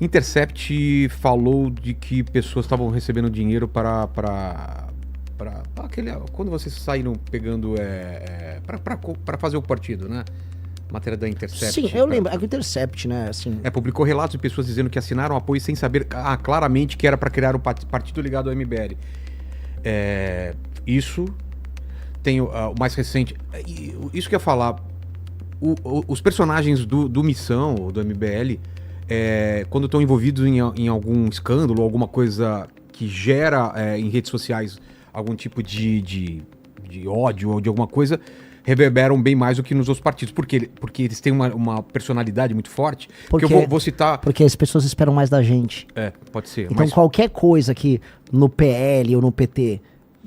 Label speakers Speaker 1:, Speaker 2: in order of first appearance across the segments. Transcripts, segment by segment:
Speaker 1: Intercept falou de que pessoas estavam recebendo dinheiro para aquele, quando vocês saíram pegando para fazer o partido, né? Matéria da Intercept.
Speaker 2: Sim, eu lembro. É que o Intercept, né? Assim...
Speaker 1: publicou relatos de pessoas dizendo que assinaram apoio sem saber claramente que era para criar um partido ligado ao MBL. Isso tem o mais recente. Isso que eu ia falar. Os personagens do Missão, ou do MBL, quando estão envolvidos em algum escândalo, alguma coisa que gera em redes sociais algum tipo de ódio ou de alguma coisa, reverberam bem mais do que nos outros partidos. Por quê? Porque eles têm uma personalidade muito forte. Porque eu vou citar...
Speaker 2: Porque as pessoas esperam mais da gente.
Speaker 1: Pode ser.
Speaker 2: Então qualquer coisa que no PL ou no PT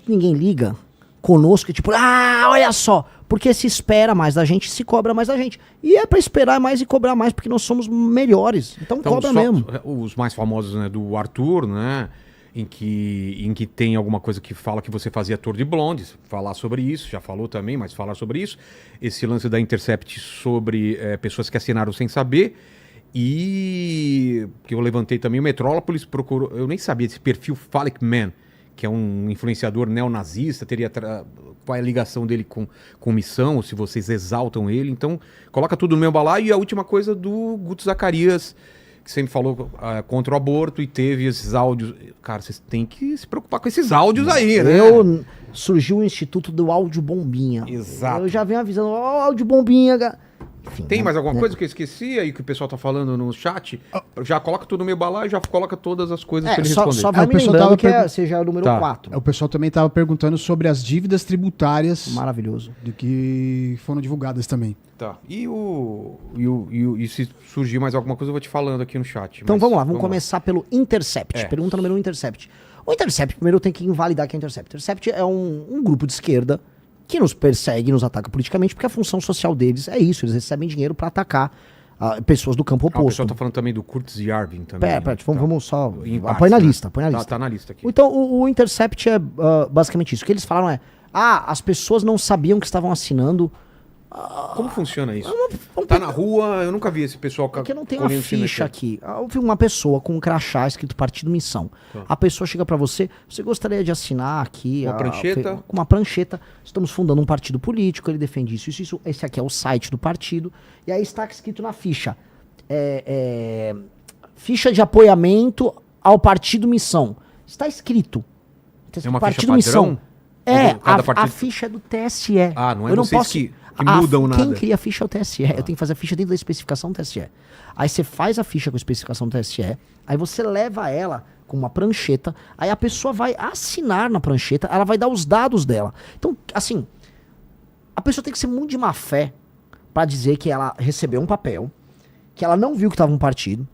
Speaker 2: ninguém liga, conosco, tipo, olha só, porque se espera mais da gente, se cobra mais da gente. E é pra esperar mais e cobrar mais, porque nós somos melhores. Então cobra mesmo.
Speaker 1: Os mais famosos, né, do Arthur, né, em que tem alguma coisa que fala que você fazia Tour de Blondes, falar sobre isso, já falou também, mas falar sobre isso. Esse lance da Intercept sobre pessoas que assinaram sem saber. E que eu levantei também, o Metrópolis procurou, eu nem sabia desse perfil Phallic Man, que é um influenciador neonazista, qual é a ligação dele com missão, ou se vocês exaltam ele. Então, coloca tudo no meu balaio. E a última coisa do Guto Zacarias, que sempre falou contra o aborto e teve esses áudios. Cara, vocês têm que se preocupar com esses áudios aí, né?
Speaker 2: Surgiu o Instituto do Áudio Bombinha.
Speaker 1: Exato.
Speaker 2: Eu já venho avisando, áudio bombinha, cara. Enfim,
Speaker 1: tem mais alguma coisa que eu esqueci aí que o pessoal tá falando no chat? Já coloca tudo no meu balaio, já coloca todas as coisas pra ele responder.
Speaker 2: Só vai me lembrando que seja o número 4.
Speaker 3: O pessoal também tava perguntando sobre as dívidas tributárias.
Speaker 2: Maravilhoso.
Speaker 3: De que foram divulgadas também.
Speaker 1: Tá. E se surgir mais alguma coisa, eu vou te falando aqui no chat.
Speaker 2: Então vamos lá, vamos começar pelo Intercept. Pergunta número 1, Intercept. O Intercept, primeiro eu tenho que invalidar que é Intercept. Intercept é um grupo de esquerda que nos persegue, nos ataca politicamente, porque a função social deles é isso, eles recebem dinheiro para atacar pessoas do campo oposto. O pessoal
Speaker 1: tá falando também do Kurtz Yarvin também.
Speaker 2: Vamos só... Põe na lista, põe na lista.
Speaker 1: Tá na lista aqui.
Speaker 2: Então, o Intercept é basicamente isso. O que eles falaram as pessoas não sabiam que estavam assinando...
Speaker 1: Como funciona isso? Tá na rua, eu nunca vi esse pessoal...
Speaker 2: Porque eu não tenho uma ficha aqui. Houve uma pessoa com um crachá escrito Partido Missão. A pessoa chega pra você gostaria de assinar aqui...
Speaker 1: Uma prancheta?
Speaker 2: Com uma prancheta. Estamos fundando um partido político, ele defende isso. Esse aqui é o site do partido. E aí está escrito na ficha. Ficha de apoiamento ao Partido Missão. Está escrito.
Speaker 1: É uma
Speaker 2: Partido
Speaker 1: ficha padrão?
Speaker 2: Missão. A ficha é do TSE.
Speaker 1: Não é vocês que mudam nada.
Speaker 2: Quem cria a ficha é o TSE. Eu tenho que fazer a ficha dentro da especificação do TSE. Aí você faz a ficha com a especificação do TSE, aí você leva ela com uma prancheta, aí a pessoa vai assinar na prancheta, ela vai dar os dados dela. Então, assim, a pessoa tem que ser muito de má fé pra dizer que ela recebeu um papel, que ela não viu que estava um partido,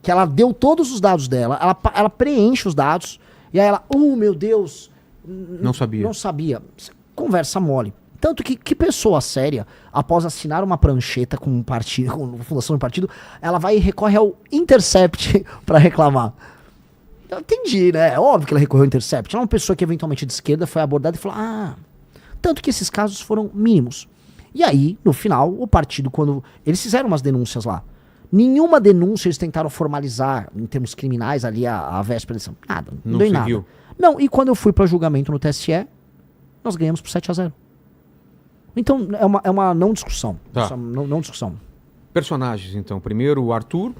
Speaker 2: que ela deu todos os dados dela, ela preenche os dados, e aí ela, meu Deus...
Speaker 1: Não sabia.
Speaker 2: Não sabia. Conversa mole. Tanto que pessoa séria, após assinar uma prancheta com um partido, com a fundação de um partido, ela vai e recorre ao Intercept pra reclamar. Eu entendi, né? É óbvio que ela recorreu ao Intercept. Ela é uma pessoa que eventualmente de esquerda foi abordada e falou, tanto que esses casos foram mínimos. E aí, no final, o partido, quando... Eles fizeram umas denúncias lá. Nenhuma denúncia eles tentaram formalizar em termos criminais ali a véspera da eleição. Nada. Não deu nada. Não, e quando eu fui para julgamento no TSE, nós ganhamos por 7-0. Então, é uma não discussão.
Speaker 1: Tá.
Speaker 2: Não discussão.
Speaker 1: Personagens, então. Primeiro, o Arthur,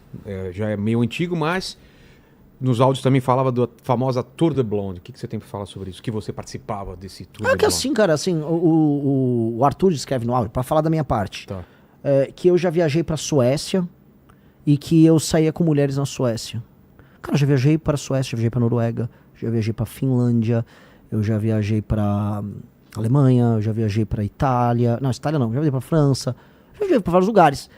Speaker 1: já é meio antigo, mas nos áudios também falava da famosa Tour de Blonde. O que você tem para falar sobre isso? Que você participava desse Tour de Blonde?
Speaker 2: Assim, cara, assim, o Arthur escreve no áudio, para falar da minha parte, que eu já viajei para Suécia e que eu saía com mulheres na Suécia. Cara, eu já viajei para Suécia, já viajei para Noruega, já viajei para Finlândia, eu já viajei para Alemanha, eu já viajei para Itália. Não, Itália não, já viajei para França, já viajei para vários lugares.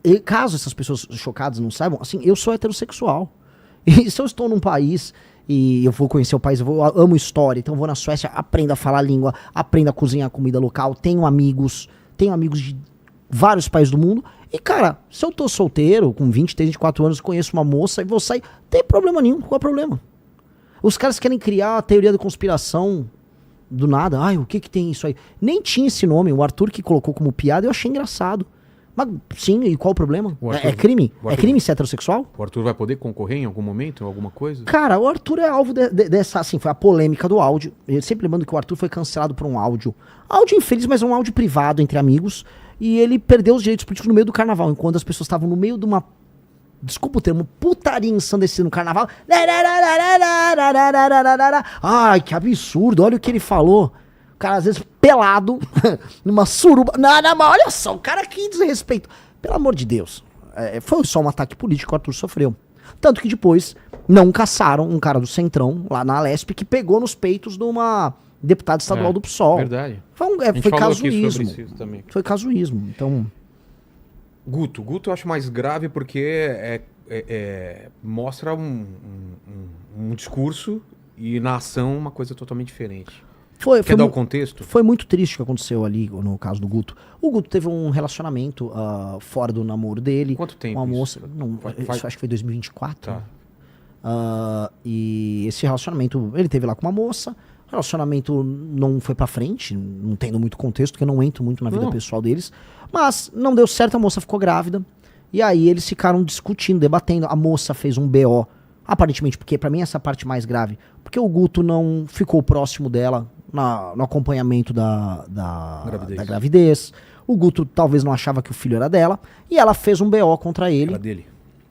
Speaker 2: E caso essas pessoas chocadas não saibam, assim, eu sou heterossexual. E se eu estou num país e eu vou conhecer o país, eu amo história, então eu vou na Suécia, aprendo a falar a língua, aprendo a cozinhar comida local, tenho amigos de vários países do mundo. E, cara, se eu tô solteiro, com 23, 24 anos, conheço uma moça e vou sair, não tem problema nenhum, qual é o problema? Os caras querem criar a teoria da conspiração do nada. O que tem isso aí? Nem tinha esse nome, o Arthur que colocou como piada, eu achei engraçado. Mas, sim, e qual o problema?
Speaker 1: Arthur,
Speaker 2: é crime?
Speaker 1: Arthur,
Speaker 2: é crime ser heterossexual?
Speaker 1: O Arthur vai poder concorrer em algum momento, em alguma coisa?
Speaker 2: Cara, o Arthur é alvo dessa, assim, foi a polêmica do áudio. Eu sempre lembrando que o Arthur foi cancelado por um áudio. Áudio infeliz, mas um áudio privado entre amigos. E ele perdeu os direitos políticos no meio do carnaval, enquanto as pessoas estavam no meio de uma, desculpa o termo, putaria ensandecida no carnaval. Ai, que absurdo, olha o que ele falou. O cara, às vezes, pelado, numa suruba. Não, mas olha só, o cara que desrespeito. Pelo amor de Deus. Foi só um ataque político que o Arthur sofreu. Tanto que depois não caçaram um cara do Centrão, lá na Alesp, que pegou nos peitos de uma deputada estadual do PSOL.
Speaker 1: Verdade.
Speaker 2: Foi casuísmo. Foi casuísmo. Então.
Speaker 1: Guto eu acho mais grave porque mostra um discurso e na ação uma coisa totalmente diferente. Quer dar o contexto?
Speaker 2: Foi muito triste o que aconteceu ali no caso do Guto. O Guto teve um relacionamento fora do namoro dele.
Speaker 1: Quanto tempo?
Speaker 2: Uma moça. Acho que foi 2024. Tá. E esse relacionamento, ele teve lá com uma moça. O relacionamento não foi pra frente, não tendo muito contexto, porque eu não entro muito na vida pessoal deles. Mas não deu certo, a moça ficou grávida. E aí eles ficaram discutindo, debatendo. A moça fez um BO, aparentemente, porque pra mim essa é a parte mais grave. Porque o Guto não ficou próximo dela no acompanhamento da gravidez. O Guto talvez não achava que o filho era dela. E ela fez um BO contra ele.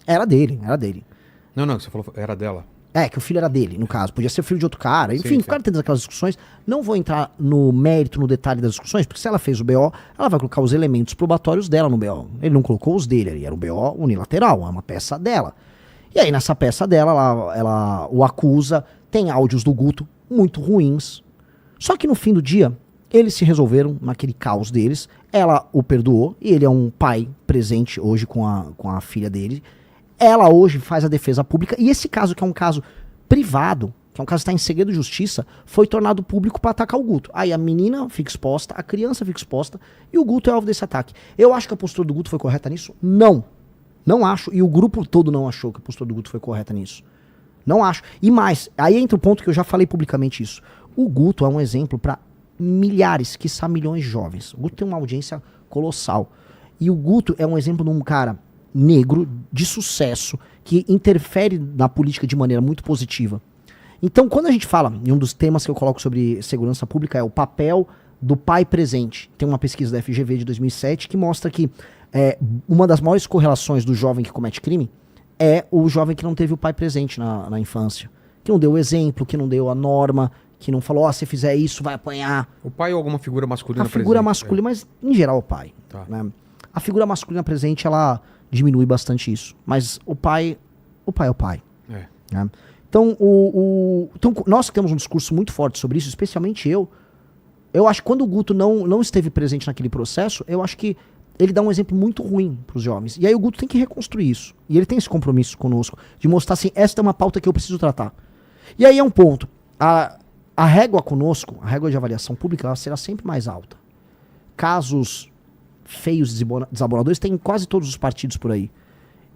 Speaker 1: Era dele?
Speaker 2: Era dele.
Speaker 1: Não, você falou era dela.
Speaker 2: Que o filho era dele, no caso. Podia ser filho de outro cara. Enfim, ficaram tendo aquelas discussões. Não vou entrar no mérito, no detalhe das discussões, porque se ela fez o BO, ela vai colocar os elementos probatórios dela no BO. Ele não colocou os dele, ali era um BO unilateral, é uma peça dela. E aí, nessa peça dela, ela o acusa, tem áudios do Guto muito ruins. Só que no fim do dia, eles se resolveram naquele caos deles. Ela o perdoou, e ele é um pai presente hoje com a filha dele. Ela hoje faz a defesa pública, e esse caso, que é um caso privado, que é um caso que está em segredo de justiça, foi tornado público para atacar o Guto. Aí a menina fica exposta, a criança fica exposta, e o Guto é alvo desse ataque. Eu acho que a postura do Guto foi correta nisso? Não. Não acho, e o grupo todo não achou que a postura do Guto foi correta nisso. Não acho. E mais, aí entra o ponto que eu já falei publicamente isso. O Guto é um exemplo para milhares, quiçá milhões de jovens. O Guto tem uma audiência colossal. E o Guto é um exemplo de um cara negro, de sucesso, que interfere na política de maneira muito positiva. Então, quando a gente fala, e um dos temas que eu coloco sobre segurança pública é o papel do pai presente. Tem uma pesquisa da FGV de 2007 que mostra que uma das maiores correlações do jovem que comete crime é o jovem que não teve o pai presente na infância. Que não deu o exemplo, que não deu a norma, que não falou, se fizer isso, vai apanhar.
Speaker 1: O pai ou alguma figura masculina presente?
Speaker 2: A figura masculina, mas em geral o pai.
Speaker 1: Tá.
Speaker 2: Né? A figura masculina presente, ela diminui bastante isso. Mas o pai é o pai. Né? Então, então, nós que temos um discurso muito forte sobre isso, especialmente eu acho que quando o Guto não esteve presente naquele processo, eu acho que ele dá um exemplo muito ruim para os jovens. E aí o Guto tem que reconstruir isso. E ele tem esse compromisso conosco, de mostrar assim, esta é uma pauta que eu preciso tratar. E aí é um ponto. A régua conosco, a régua de avaliação pública, ela será sempre mais alta. Casos feios, desaboradores, tem em quase todos os partidos por aí.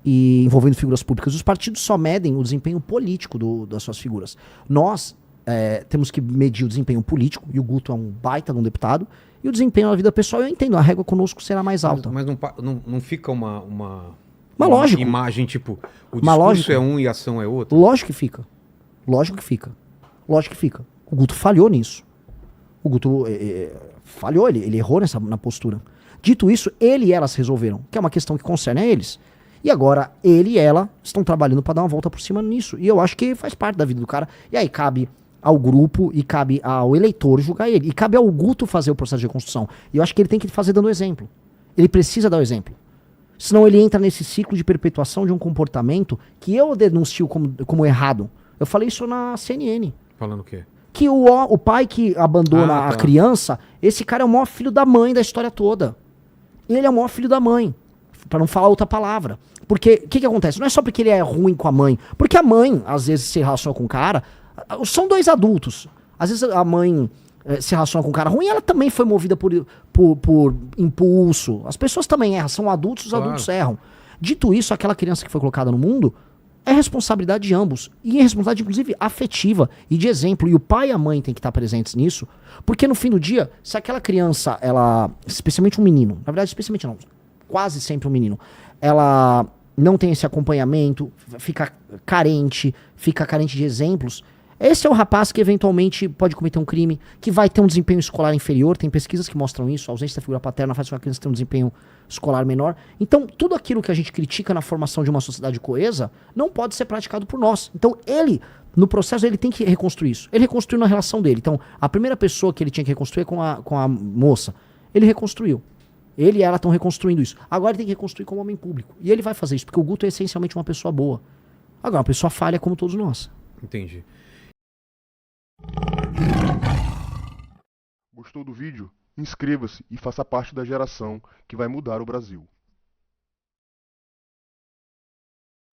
Speaker 2: E envolvendo figuras públicas. Os partidos só medem o desempenho político das suas figuras. Nós temos que medir o desempenho político, e o Guto é um baita de um deputado, e o desempenho na vida pessoal, eu entendo, a régua conosco será mais alta.
Speaker 1: Mas não fica uma
Speaker 2: imagem,
Speaker 1: tipo, o discurso é um e a ação é outra?
Speaker 2: Lógico que fica. Lógico que fica. O Guto falhou nisso. O Guto falhou, ele errou na postura. Dito isso, ele e ela se resolveram, que é uma questão que concerne a eles. E agora, ele e ela estão trabalhando para dar uma volta por cima nisso. E eu acho que faz parte da vida do cara. E aí cabe ao grupo e cabe ao eleitor julgar ele. E cabe ao Guto fazer o processo de reconstrução. E eu acho que ele tem que fazer dando exemplo. Ele precisa dar o exemplo. Senão ele entra nesse ciclo de perpetuação de um comportamento que eu denuncio como errado. Eu falei isso na CNN.
Speaker 1: Falando o quê?
Speaker 2: Que o pai que abandona a criança, esse cara é o maior filho da mãe da história toda. Ele é o maior filho da mãe. Pra não falar outra palavra. Porque, o que acontece? Não é só porque ele é ruim com a mãe. Porque a mãe, às vezes, se relaciona com o cara. São dois adultos. Às vezes a mãe se relaciona com um cara ruim, ela também foi movida por impulso. As pessoas também erram. São adultos, os adultos erram. Dito isso, aquela criança que foi colocada no mundo é responsabilidade de ambos. E é responsabilidade, inclusive, afetiva e de exemplo. E o pai e a mãe têm que estar presentes nisso. Porque no fim do dia, se aquela criança, ela, especialmente um menino, na verdade, especialmente não, quase sempre um menino, ela não tem esse acompanhamento, fica carente de exemplos, esse é o rapaz que eventualmente pode cometer um crime, que vai ter um desempenho escolar inferior, tem pesquisas que mostram isso, a ausência da figura paterna faz com que a criança tenha um desempenho escolar menor. Então, tudo aquilo que a gente critica na formação de uma sociedade coesa não pode ser praticado por nós. Então, ele, no processo, ele tem que reconstruir isso. Ele reconstruiu na relação dele. Então, a primeira pessoa que ele tinha que reconstruir é com a moça. Ele reconstruiu. Ele e ela estão reconstruindo isso. Agora ele tem que reconstruir como homem público. E ele vai fazer isso, porque o Guto é essencialmente uma pessoa boa. Agora, uma pessoa falha como todos nós.
Speaker 1: Entendi.
Speaker 4: Gostou do vídeo? Inscreva-se e faça parte da geração que vai mudar o Brasil.